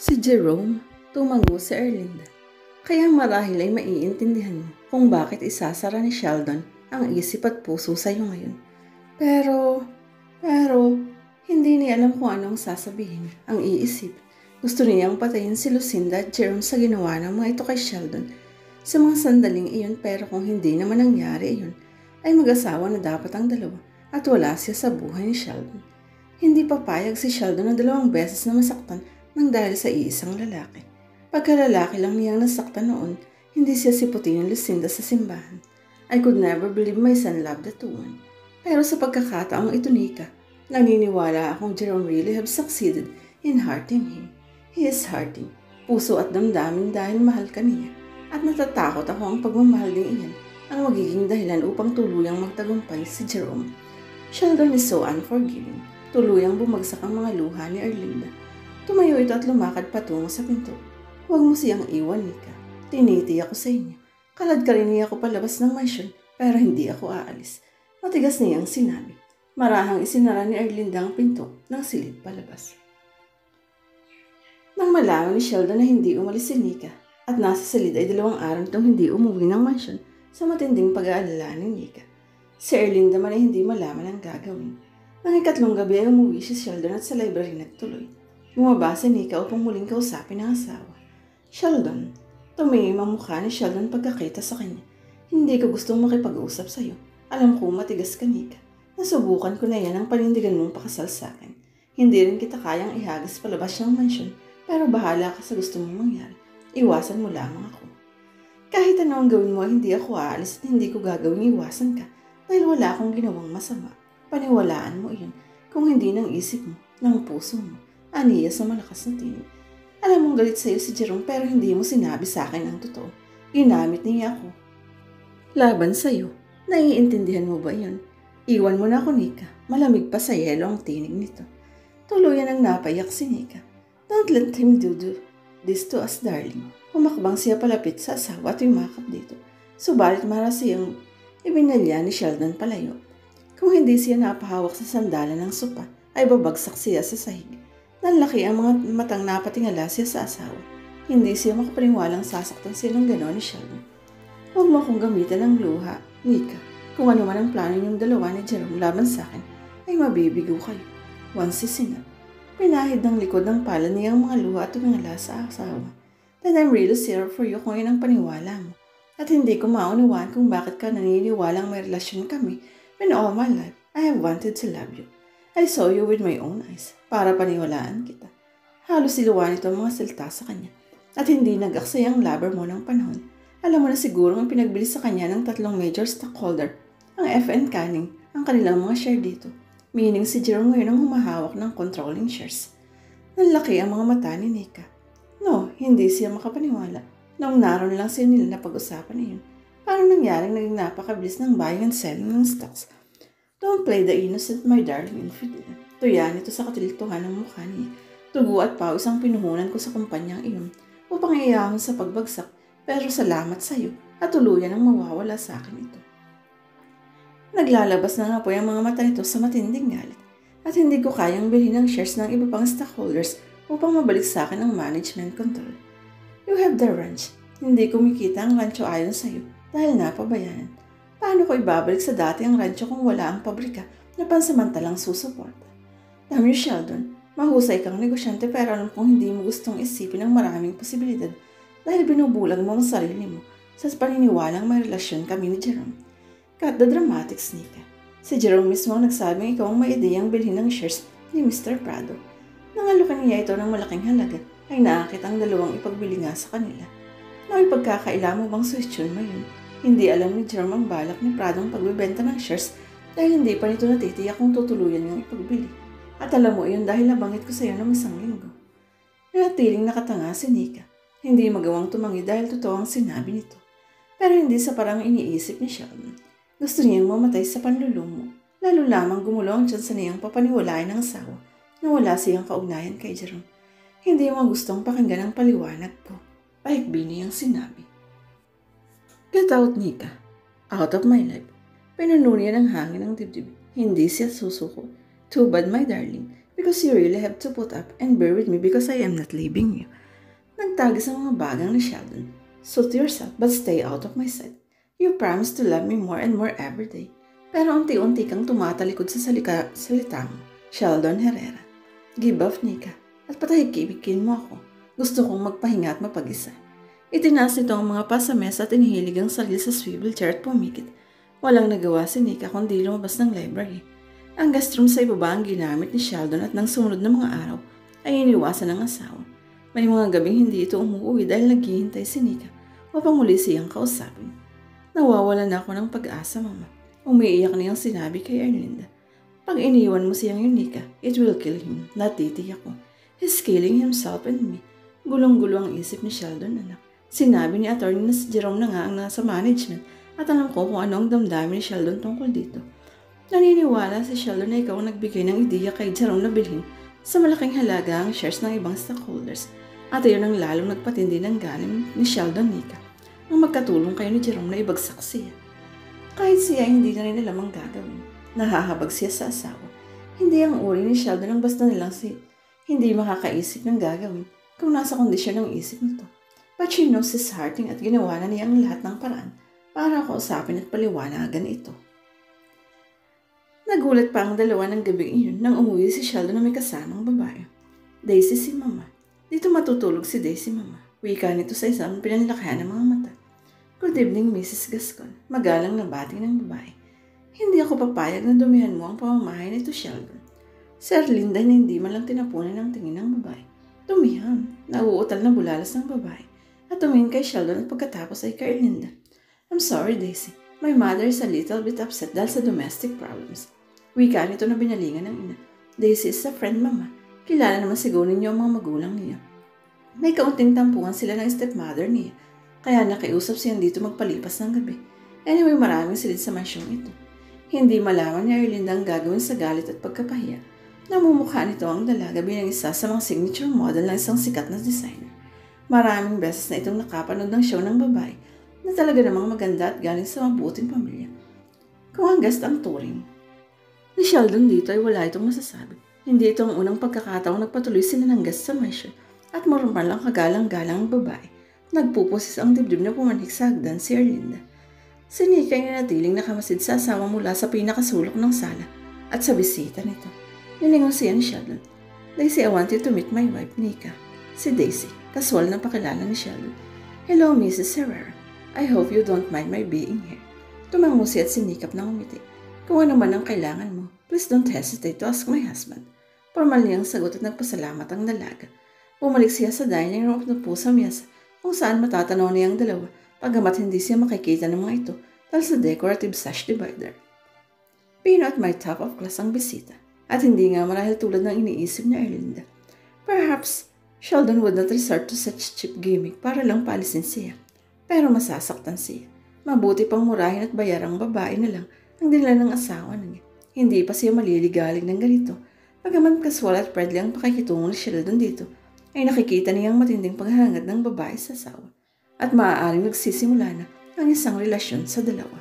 Si Jerome, tumango si Erlinda. Kaya marahil ay maiintindihan mo kung bakit isasara ni Sheldon ang isip at puso sa iyo ngayon. Pero, hindi niya alam kung anong sasabihin ang iisip. Gusto niyang patayin si Lucinda at Jerome sa ginawa ng mga ito kay Sheldon. Sa mga sandaling iyon, pero kung hindi naman nangyari iyon, ay mag-asawa na dapat ang dalawa at wala siya sa buhay ni Sheldon. Hindi papayag si Sheldon na 2 beses na masaktan nang dahil sa iisang lalaki. Pagkalalaki lang niyang nasaktan noon, hindi siya siputin ng Lucinda sa simbahan. I could never believe my son loved that woman. Pero sa pagkakataong ito, Nika, naniniwala akong Jerome really have succeeded in hurting him. He is hurting, puso at damdamin dahil mahal ka niya. At natatakot ako ang pagmamahal din iyan ang magiging dahilan upang tuluyang magtagumpay si Jerome. Sheldon is so unforgiving. Tuluyang bumagsak ang mga luha ni Erlinda. Tumayo ito at lumakad patungo sa pinto. Huwag mo siyang iwan, Nika. Tiniti ako sa inyo. Kalad ka rin niya ako palabas ng mansyon, pero hindi ako aalis. Matigas niyang sinabi. Marahang isinara ni Erlinda ang pinto ng silid palabas. Nang malaman ni Sheldon na hindi umalis si Nika at nasa silid ay 2 araw nitong hindi umuwi ng mansyon sa matinding pag-aalala ni Nika. Si Erlinda man ay hindi malaman ang gagawin. Nang ikatlong gabi ay umuwi si Sheldon at sa library nagtuloy. Bumaba si Nika upang muling kausapin ang asawa. Sheldon, tumingin ang mukha ni Sheldon pagkakita sa kanya. Hindi ko gustong makipag-usap sa iyo. Alam ko matigas ka, Nika. Nasubukan ko na yan ang panindigan mong pakasal sa akin. Hindi rin kita kayang ihagas palabas ng mansyon, pero bahala ka sa gusto mong mangyari. Iwasan mo lamang ako. Kahit ano ang gawin mo, hindi ako aalis at hindi ko gagawing iwasan ka dahil wala akong ginawang masama. Paniwalaan mo iyon kung hindi ng isip mo, ng puso mo, aniya sa malakas na tinig. Alam mong galit sa'yo si Jerome pero hindi mo sinabi sa akin ang totoo. Ginamit niya ako. Laban sa'yo. Naiintindihan mo ba yun? Iwan mo na ako, Nika. Malamig pa sa yelo ang tinig nito. Tuluyan ang napayak si Nika. Don't let him do this to us, darling. Humakbang siya palapit sa asawa at yumakap dito. Subalit marasiyang ibinalya ni Sheldon palayo. Kung hindi siya napahawak sa sandalan ng sopa, ay babagsak siya sa sahig. Nanlaki ang mga matang napatingala siya sa asawa. Hindi siya makapaniwalang sasaktan siya ng gano'n ni Sheldon. Huwag mo akong gamitan ng luha, Nika. Kung ano man ang plano niyong dalawa ni Jerome laban sa akin, ay mabibigo kayo. Once sinap. Pinahid ng likod ng pala niya ang mga luha at tumingala sa asawa. Then I'm really sorry for you kung yun ang paniwala mo. At hindi ko maunawaan kung bakit ka naniniwalang may relasyon kami when all my life I have wanted to love you. I saw you with my own eyes para paniwalaan kita. Halos siluwan ito ang mga salita sa kanya at hindi nag-aksay ang lover mo ng panahon. Alam mo na siguro ang pinagbili sa kanya ng 3 major stockholder, ang FN Canning, ang kanilang mga share dito. Meaning si Jerome ngayon ang humahawak ng controlling shares. Nanlaki ang mga mata ni Nika. No, hindi siya makapaniwala. Noong naroon lang siya nila na pag-usapan na yun. Paano nangyaring naging napakabilis ng buying and selling ng stocks? Don't play the innocent, my darling infidel. Tuyan ito sa katilituhan ng mukha niya. Tugo at pawis ang pinuhunan ko sa kumpanyang iyon upang iayahon sa pagbagsak, pero salamat sa iyo at tuluyan ang mawawala sa akin ito. Naglalabas ng apoy ang mga mata nito sa matinding galit at hindi ko kayang bilhin ang shares ng iba pang stockholders upang mabalik sa akin ang management control. You have the ranch. Hindi kumikita ang rancho ayon sa iyo dahil napabayanan. Paano ko ibabalik sa dati ang rancho kung wala ang pabrika na pansamantalang susuporta? Damn you, Sheldon. Mahusay kang negosyante pero alam kong hindi mo gustong isipin ang maraming posibilidad dahil binubulag mo ang sarili mo sa paniniwalang may relasyon kami ni Jerome. Cut the dramatics, Nika. Si Jerome mismo ang nagsabing ikaw ang may ideyang bilhin ng shares ni Mr. Prado. Nang alukan niya ito ng malaking halaga, ay naakit ang 2 ipagbili nga sa kanila. May pagkakaila mo bang suwestyon mo yun? Hindi alam ni Jerome ang balak ni Prado ang pagbibenta ng shares dahil hindi pa nito natitiyak kung tutuluyan niyang ipagbili. At alam mo iyon dahil nabangit ko sa iyo ng 1 linggo. Nanatiling nakatanga si Nika. Hindi magawang tumangi dahil totoo ang sinabi nito. Pero hindi sa parang iniisip ni Sheldon. Gusto niyang mamatay sa panlulumo. Lalo lamang gumulo ang tiyan sa niyang papaniwalain ng asawa na wala siyang kaugnayan kay Jerome. Hindi mo gustong pakinggan ang paliwanag ko. Paikbi niyang sinabi. Get out, Nika. Out of my life. Pinuno niya ng hangin ng dibdib. Hindi siya susuko. Too bad, my darling. because you really have to put up and bear with me because I am not leaving you. Nagtagas ang mga bagang ni Sheldon. Suit yourself but stay out of my sight. You promise to love me more and more every day. Pero unti-unti kang tumatalikod sa salita mo, Sheldon Herrera. Give off, Nika, at patahikibikin mo ako. Gusto kong magpahinga at mapag-isa. Itinaas nito ang mga pa sa mesa at inihilig ang sarili sa swivel chair at pumikit. Walang nagawa si Nika kundi lumabas ng library. Ang guest room sa ibaba ang ginamit ni Sheldon at nang sumunod na mga araw ay iniwasan ng asawa. May mga gabing hindi ito umuwi dahil naghihintay si Nika upang muli siyang kausapin. Nawawalan na ako ng pag-asa, Mama. Umiiyak niyang sinabi kay Erlinda. Pag iniwan mo siyang yun, Nika, it will kill him. Natitiyak ko. He's killing himself and me. Gulong-gulo ang isip ni Sheldon, anak. Sinabi ni attorney na si Jerome na nga ang nasa management at alam ko kung ano ang damdamin ni Sheldon tungkol dito. Naniniwala si Sheldon na ikaw ang nagbigay ng ideya kay Jerome na bilhin sa malaking halaga ang shares ng ibang stockholders at iyon ang lalong nagpatindi ng galing ni Sheldon, Nika. Ang magkatulong kayo ni Jerome na ibagsak siya. Kahit siya hindi na rin alam ang gagawin, nahahabag siya sa asawa. Hindi ang uri ni Sheldon ang basta nilang hindi makakaisip ng gagawin kung nasa kondisyon ng isip nito. But she knows his hearting at ginawa na niya ang lahat ng paraan para kausapin at paliwanagan ito. Nagulat pa ang dalawa ng gabing iyon nang umuwi si Sheldon na may kasamang babae. Daisy si Mama. Dito matutulog si Daisy, Mama. Wika nito sa isang pinanlakayan ng mga mata. Good evening, Mrs. Gascon. Magalang na bati ng babae. Hindi ako papayag na dumihan mo ang pamamahay nito, Sheldon. Si Erlinda hindi man lang tinapunan ng tingin ng babae. Dumihan. Nauutal na bulalas ng babae. At tumingin kay Sheldon at pagkatapos ay kay Erlinda. I'm sorry, Daisy. My mother is a little bit upset dahil sa domestic problems. Wika nito na binalingan ng ina. Daisy is a friend, Mama. Kilala naman siguro ninyo ang mga magulang niya. May kaunting tampungan sila ng stepmother niya. Kaya nakiusap siyang dito magpalipas ng gabi. Anyway, maraming silid sa mansyong ito. Hindi malaman ni Erlinda ang gagawin sa galit at pagkapahiya. Namumukha nito ang dalaga bilang isa sa mga signature model ng isang sikat na designer. Maraming beses na itong nakapanood ng show ng babae na talaga namang maganda at galing sa mabuting pamilya. Kung ang guest ang turing ni Sheldon dito ay wala itong masasabi. Hindi ito ang unang pagkakataong nagpatuloy sila ng guest sa mansion at marumpan lang kagalang-galang ang babae. Nagpupusis ang dibdib na pumanik sa hagdan si Erlinda. Si Nika ay nanatiling nakamasid sa asawa mula sa pinakasulok ng sala at sa bisita nito. Nilingon siya ni Sheldon. Daisy, I want you to meet my wife, Nika. Si Daisy, kaswal na pakilala ni Sheldon. Hello, Mrs. Herrera. I hope you don't mind my being here. Tumango siya at sinikap ng umiti. Kung ano man ang kailangan mo, please don't hesitate to ask my husband. Formal niyang sagot at nagpasalamat ang dalaga. Bumalik siya sa dining room at napo sa mesa kung saan matatanaw niya ang dalawa pagamat hindi siya makikita ng mga ito dahil sa decorative sash divider. Pino at may top of class ang bisita at hindi nga marahil tulad ng iniisip ni Erlinda. Perhaps Sheldon would not resort to such cheap gimmick para lang palisin siya. Pero masasaktan siya. Mabuti pang murahin at bayarang babae na lang ang dinala ng asawa niya. Hindi pa siya maliligalig ng ganito. Pagaman kaswal at friendly ang pakikitungo ni Sheldon dito, ay nakikita niyang matinding paghahangad ng babae sa asawa at maaaring nagsisimula na ang isang relasyon sa dalawa.